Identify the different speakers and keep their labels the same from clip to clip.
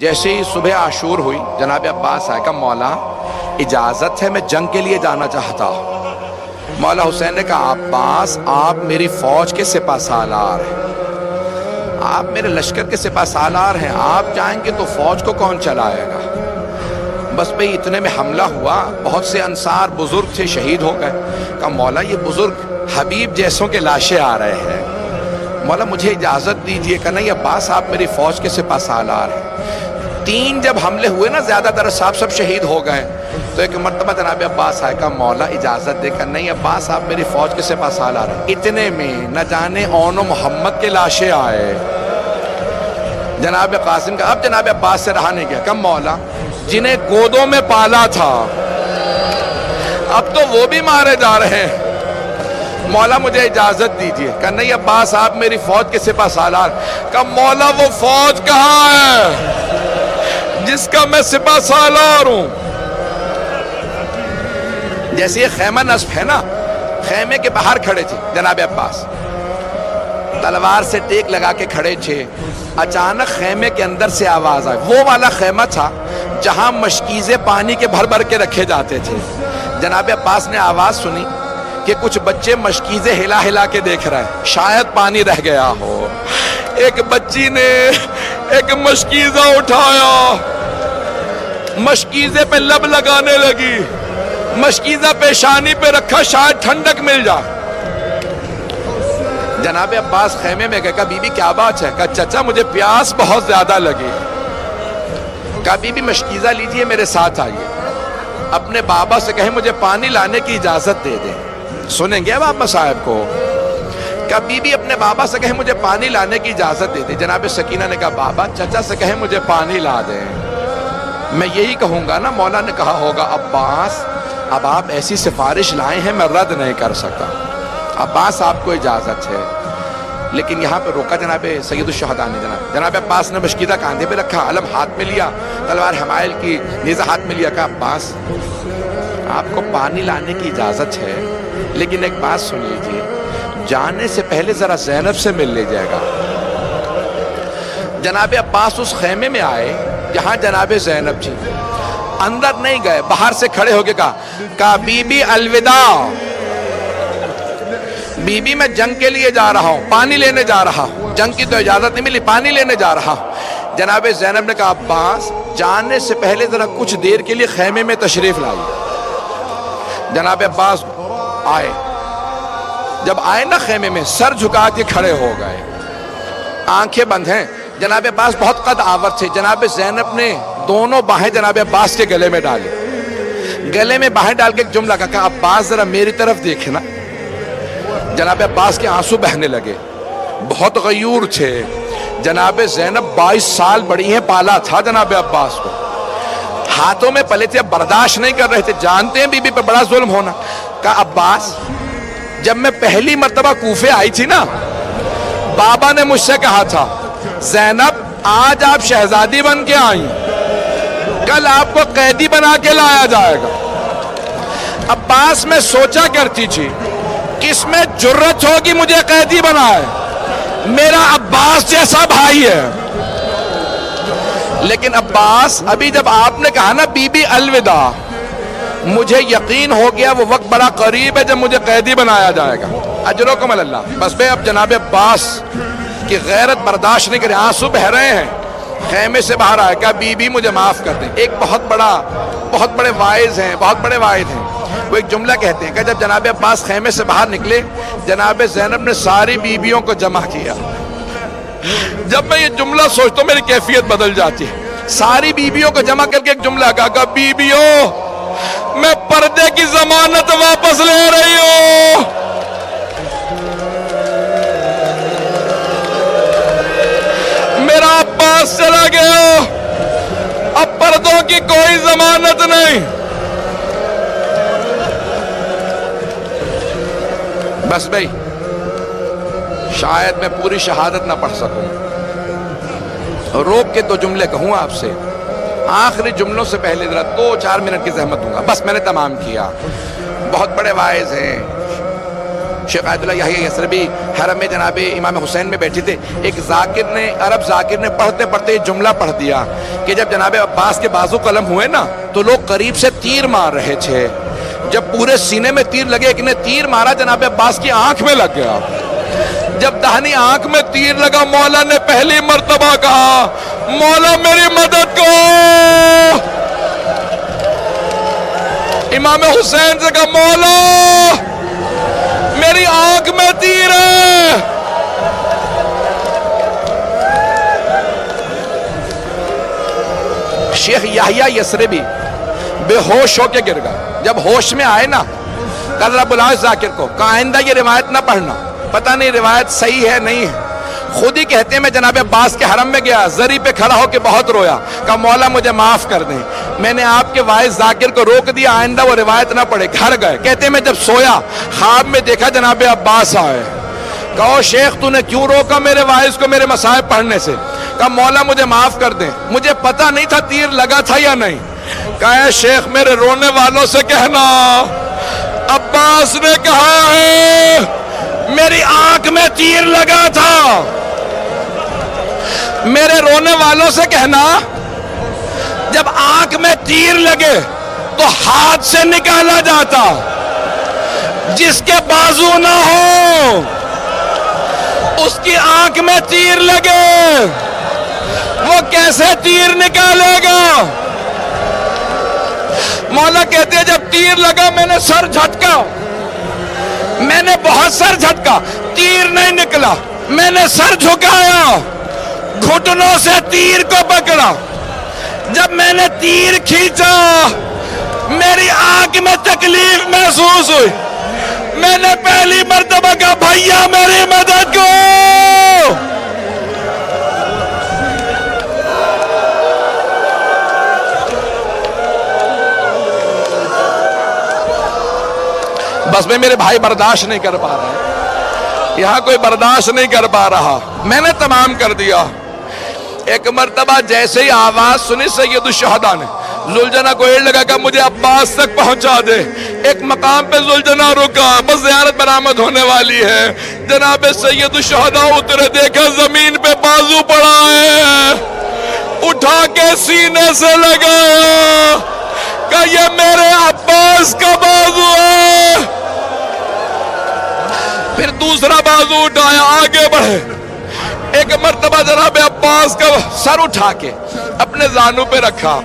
Speaker 1: جیسے ہی صبح عاشور ہوئی جناب عباس آئے، کہا مولا اجازت ہے، میں جنگ کے لیے جانا چاہتا ہوں۔ مولا حسین نے کہا عباس آپ میری فوج کے سپہ سالار ہیں، آپ میرے لشکر کے سپہ سالار ہیں، آپ جائیں گے تو فوج کو کون چلائے گا؟ بس بھئی اتنے میں حملہ ہوا، بہت سے انصار بزرگ تھے شہید ہو گئے۔ کہا مولا یہ بزرگ حبیب جیسوں کے لاشیں آ رہے ہیں، مولا مجھے اجازت دیجئے۔ کہ نہیں عباس آپ میری فوج کے سپہ سالار ہیں۔ 3 جب حملے ہوئے نا زیادہ تر صاحب سب شہید ہو گئے، تو ایک مرتبہ جناب عباس آئے، کہا مولا اجازت دے کر نہیں عباس آپ میری فوج کے سپہ سالار ہیں۔ اتنے میں نہ جانے اون و محمد کے لاشیں آئے۔ جناب قاسم کا اب جناب عباس سے رہا نہیں گیا، کہا مولا جنہیں گودوں میں پالا تھا اب تو وہ بھی مارے جا رہے ہیں، مولا مجھے اجازت دیجئے۔ کہا نہیں عباس آپ میری فوج کے سپہ سالار۔ کہا مولا وہ فوج کہاں ہے جس کا میں سپہ سالار ہوں؟ جیسے یہ خیمہ نصب ہے نا، خیمے کے باہر کھڑے تھے جناب عباس، تلوار سے ٹیک لگا کے کھڑے تھے، اچانک خیمے کے اندر سے آواز آئی۔ وہ والا خیمہ تھا جہاں مشکیزیں پانی کے بھر بھر کے رکھے جاتے تھے۔ جناب عباس نے آواز سنی کہ کچھ بچے مشکیزیں ہلا ہلا کے دیکھ رہے ہیں، شاید پانی رہ گیا ہو۔ ایک بچی نے ایک مشکیزہ اٹھایا، مشکیزے پہ لب لگانے لگی، مشکیزہ پیشانی پہ رکھا شاید ٹھنڈک مل جائے۔ جناب عباس خیمے میں گئے، کہا بی بی کیا بات ہے؟ کہا چچا مجھے پیاس بہت زیادہ لگی۔ کہا بی بی مشکیزہ لیجئے میرے ساتھ آئیے، اپنے بابا سے کہیں مجھے پانی لانے کی اجازت دے دیں۔ سنیں گے بابا صاحب کو؟ کہا بی بی اپنے بابا سے کہیں مجھے پانی لانے کی اجازت دے دیں۔ جناب سکینہ نے کہا بابا چچا سے کہیں مجھے پانی لا دیں۔ میں یہی کہوں گا نا، مولا نے کہا ہوگا عباس اب آپ ایسی سفارش لائے ہیں میں رد نہیں کر سکتا، عباس آپ کو اجازت ہے۔ لیکن یہاں پہ روکا جناب سید الشہداء نے۔ جناب عباس نے مشکیزہ کاندھے پہ رکھا، علم ہاتھ میں لیا، تلوار حمائل کی نیزہ ہاتھ میں لیا۔ کہا عباس آپ کو پانی لانے کی اجازت ہے، لیکن ایک بات سن لیجئے، جانے سے پہلے ذرا زینب سے مل لے جائے گا۔ جناب عباس اس خیمے میں آئے جہاں جناب زینب تھی، اندر نہیں گئے، باہر سے کھڑے ہو کے کہا بی بی الوداع، بی بی میں جنگ کے لیے جا رہا ہوں، پانی لینے جا رہا ہوں، جنگ کی تو اجازت نہیں ملی، پانی لینے جا رہا ہوں۔ جناب زینب نے کہا عباس جانے سے پہلے ذرا کچھ دیر کے لیے خیمے میں تشریف لائیے۔ جناب عباس آئے، جب آئے نا خیمے میں سر جھکا کے کھڑے ہو گئے، آنکھیں بند ہیں۔ جناب عباس بہت قد آور تھے، جناب زینب نے دونوں باہیں جناب عباس کے گلے میں ڈالی، گلے میں باہیں ڈال کے ایک جملہ کہا عباس ذرا میری طرف دیکھنا۔ جناب عباس کے آنسو بہنے لگے، بہت غیور تھے۔ جناب زینب 22 سال بڑی ہیں، پالا تھا جناب عباس کو، ہاتھوں میں پلے تھے، برداشت نہیں کر رہے تھے، جانتے ہیں بی بی پہ بڑا ظلم ہونا۔ کہا عباس جب میں پہلی مرتبہ کوفے آئی تھی نا، بابا نے مجھ سے کہا تھا زینب آج آپ شہزادی بن کے آئیں، کل آپ کو قیدی بنا کے لایا جائے گا۔ عباس میں سوچا کرتی تھی کس میں جرت ہوگی مجھے قیدی بنائے، میرا عباس جیسا بھائی ہے۔ لیکن عباس ابھی جب آپ نے کہا نا بی بی الوداع، مجھے یقین ہو گیا وہ وقت بڑا قریب ہے جب مجھے قیدی بنایا جائے گا۔ اجرکم اللہ۔ بس بے اب جناب عباس کی غیرت برداشت نہیں کرے، آنسو بہ رہے ہیں، خیمے سے باہر آئے، کہا بی بی مجھے معاف کر دیں۔ ایک بہت بڑے واعظ ہیں، بہت بڑے واعظ ہیں، وہ ایک جملہ کہتے ہیں کہ جب جناب عباس خیمے سے باہر نکلے، جناب زینب نے ساری بیویوں کو جمع کیا۔ جب میں یہ جملہ سوچتا ہوں میری کیفیت بدل جاتی ہے۔ ساری بیویوں کو جمع کر کے ایک جملہ کہا بیویوں میں پردے کی ضمانت واپس لے رہی ہوں، میرا عباس چلا گیا، اب پردوں کی کوئی ضمانت نہیں۔ بس بھئی شاید میں پوری شہادت نہ پڑھ سکوں، روک کے 2 جملے کہوں آپ سے، آخری جملوں سے پہلے ذرا 2-4 منٹ کی زحمت دوں گا، بس میں نے تمام کیا۔ بہت بڑے واعظ ہیں، شیخ آیت اللہ یحییٰ یثربی حرم میں جناب امام حسین میں بیٹھے تھے. ایک ذاکر نے، عرب ذاکر نے پڑھتے پڑھتے یہ جملہ پڑھ دیا کہ جب جناب عباس کے بازو قلم ہوئے نا تو لوگ قریب سے تیر مار رہے تھے. جب پورے سینے میں تیر لگے، ایک نے تیر مارا جناب عباس کی آنکھ میں لگ گیا. جب دہنی آنکھ میں تیر لگا، مولا نے پہلی مرتبہ کہا مولا میری مدد کو. امام حسین سے کہا مولا میری آنکھ میں تیر ہے. شیخ یحییٰ یثربی بے ہوش ہو کے گر گئے. جب ہوش میں آئے نا کہا ذرا بلاؤ ذاکر کو، کہا آئندہ یہ روایت نہ پڑھنا، پتہ نہیں روایت صحیح ہے نہیں ہے. خود ہی کہتے ہیں میں جناب عباس کے حرم میں گیا، زری پہ کھڑا ہو کے بہت رویا، کہا مولا مجھے معاف کر دیں، میں نے آپ کے وائس ذاکر کو روک دیا، آئندہ وہ روایت نہ پڑھے. گھر گئے، کہتے ہیں میں جب سویا خواب میں دیکھا جناب عباس آئے. کہو شیخ تو نے کیوں روکا میرے وائس کو میرے مصائب پڑھنے سے؟ کہا مولا مجھے معاف کر دیں، مجھے پتہ نہیں تھا تیر لگا تھا یا نہیں. کہا اے شیخ میرے رونے والوں سے کہنا عباس نے کہا ہے میری آنکھ میں تیر لگا تھا. میرے رونے والوں سے کہنا جب آنکھ میں تیر لگے تو ہاتھ سے نکالا جاتا، جس کے بازو نہ ہو اس کی آنکھ میں تیر لگے وہ کیسے تیر نکالے گا؟ مولا کہتے ہیں جب تیر لگا میں نے سر جھٹکا، میں نے بہت سر جھٹکا، تیر نہیں نکلا. میں نے سر جھکایا، گھٹنوں سے تیر کو پکڑا. جب میں نے تیر کھینچا میری آنکھ میں تکلیف محسوس ہوئی. میں نے پہلی مرتبہ کہا بھیا میری مدد کو. بس میں میرے بھائی برداشت نہیں کر پا رہے، یہاں کوئی برداشت نہیں کر پا رہا. میں نے تمام کر دیا. ایک مرتبہ جیسے ہی آواز سنی سید الشہداء نے، زلجنا کو ایڑ لگا کہ مجھے عباس تک پہنچا دے. ایک مقام پہ زلجنا رکا، بس زیارت برآمد ہونے والی ہے. جناب سید الشہداء اترے، دیکھا زمین پہ بازو پڑا ہے، اٹھا کے سینے سے لگایا کہ یہ میرے عباس کا بازو ہے. پھر دوسرا بازو اٹھایا، آگے بڑھے. ایک مرتبہ جناب عباس کا سر اٹھا کے اپنے زانوں پہ رکھا.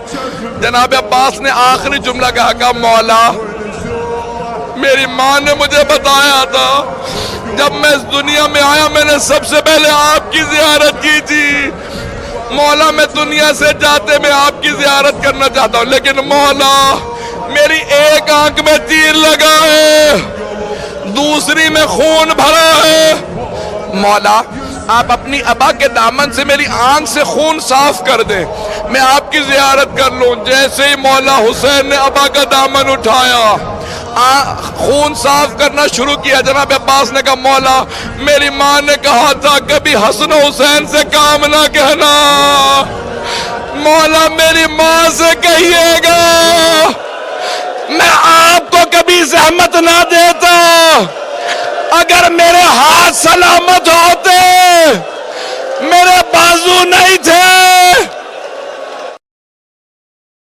Speaker 1: جناب عباس نے آخری جملہ کہا کہ مولا میری ماں نے مجھے بتایا تھا جب میں اس دنیا میں آیا میں نے سب سے پہلے آپ کی زیارت کی تھی. مولا میں دنیا سے جاتے میں آپ کی زیارت کرنا چاہتا ہوں، لیکن مولا میری ایک آنکھ میں تیر لگا ہے، دوسری میں خون بھرا ہے. مولا آپ اپنی ابا کے دامن سے میری آنکھ سے خون صاف کر دیں، میں آپ کی زیارت کر لوں. جیسے ہی مولا حسین نے ابا کا دامن اٹھایا، خون صاف کرنا شروع کیا. جناب عباس نے کہا مولا میری ماں نے کہا تھا کبھی حسن و حسین سے کام نہ کہنا. مولا میری ماں سے کہیے گا میں آپ کو کبھی زحمت نہ دیتا. اگر میرے ہاتھ سلامت ہوتے، میرے بازو نہیں تھے،